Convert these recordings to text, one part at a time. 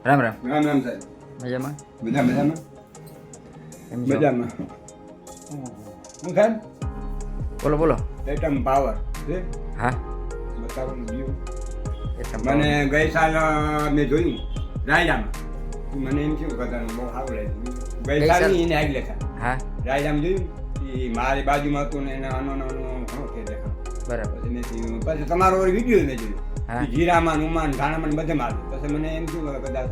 રામ રામ. રામ રામ સાહેબ. મજામાં? બધા મજામાં? કેમ છો? મજામાં. હું સાહેબ બોલો બોલો. એટમ પાવર છે હા બતાવવાનું ગયું. એટલે મને ગઈ સાલ મેં જોયું રાયડામાં. મને એમ થયું કદાચ બહુ સારું લાગ્યું. ગઈ ગઈ સાલ સાલ? એને આગળ લેખા હા રાયડામાં જોયું એ મારી બાજુમાં હતું ને એના નાનો ઘણો છે દેખા. બરાબર. પછી મેં કીધું, પછી તમારો વિડીયો મેં જોયું હા. એ જીરામાં નુમાન ધાણામાં બધે મારતું. પછી મને એમ થયું કે કદાચ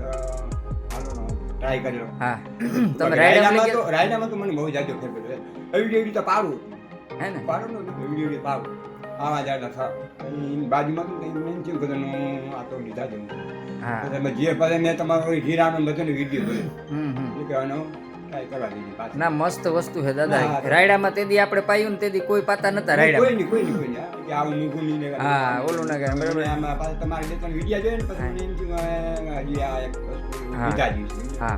ટ્રાય કરી લો. હા તમે રાયડામાં લઈ રાયડામાં તો મને બહુ જાજો ફેર પડ્યો. એવડી તો પાડું હે ને? પાડું ને એવડી પાડું આવા જાડા થા બાજુમાં તો કંઈ મેં થયું કે આ તો લીધા જ હા જે પછી મેં તમારો જીરાનો બધાનો વિડીયો જોયો હમ. એ કે આનો ટ્રાય કરવા દીધી પાછી. ના મસ્ત વસ્તુ છે દાદા. હા. રાયડામાં તેદી આપણે પાયું ને તેદી કોઈ પાતા નતા કોઈ રાયડા. નહીં કોઈ નહીં હા, કે આવું મૂકું નહીં ને હા, ઓલું ના કરે, બરાબર. આમાં પાછા તમારે બે ત્રણ વિડીયો જોયો ને પછી મને એમ થયું હજી આ એક વસ્તુ હા. લીધા જેવી છે. હા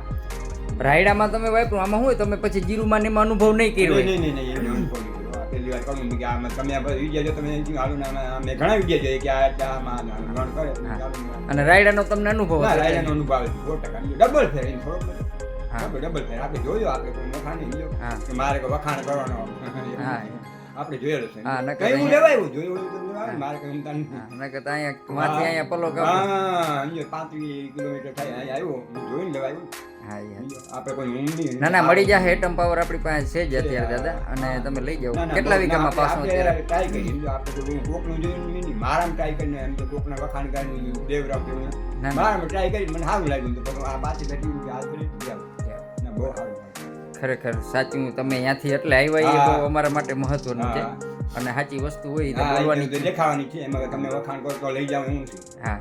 રાયડામાં તમે વાપરું આમાં હોય તમે પછી જીરુમાં ને એમાં અનુભવ નહીં કર્યો હોય. નહીં એનો અનુભવ નહીં કર્યો. આ પહેલી વાર કરું કે આમાં તમે આ વિડીયો જો તમે એમ થયું હાલો ને આમાં મેં ઘણા વિડીયો જોઈએ કે આમાં રન કરે હા. ચાલો ને. અને રાયડાનો તમને અનુભવ ના, હતો. રાયડાનો અનુભવ આવે છે 100%. ડબલ ફેર એમ થોડોક બધો. હા. ડબલ ફેર આપણે જોયો આપણે કોઈ વખાણ નહીં જોયો હા. કે મારે કોઈ વખાણ કરવાનો હા આપણે જોયેલો છે હા, નકર કઈ હું અહીંયા- લેવાય જોયું હોય તો લેવાય. મારે કઈ ઉમતા નથી. હા નકર તો અહીંયા માથી અહીંયા પલો કાપો. હા અહીંયા 35 કિલોમીટર થાય અહીંયા આવ્યો હું જોઈને લેવાય હા યાર. આપણે કોઈ ઊંઘ નહીં ના ના મળી જાય એટમ પાવર આપણી પાસે છે જ અત્યારે દાદા અને તમે લઈ જાઓ. કેટલા વીઘામાં પાસો અત્યારે? ટ્રાય કરી આપણે કોઈ કોકનું જોયું નહીં મારામાં ટ્રાય કરીને એમ તો કોકના વખાણ કરીને દેવરામ ના, જેવું ના. મારામાં ટ્રાય કરી મને સારું લાગ્યું તો પછી આ પાછી બેઠી આ કરી ના બહુ સારું ખરેખર સાચું તમે અહીંયાથી એટલે આવ્યા એ હા. બહુ અમારા માટે મહત્વનું છે હા. અને સાચી વસ્તુ હોય એ તો હા, બોલવાની એ તો દેખાવાની છે એમાં તમે વખાણ કરો તો લઈ જાવ એવું છે હા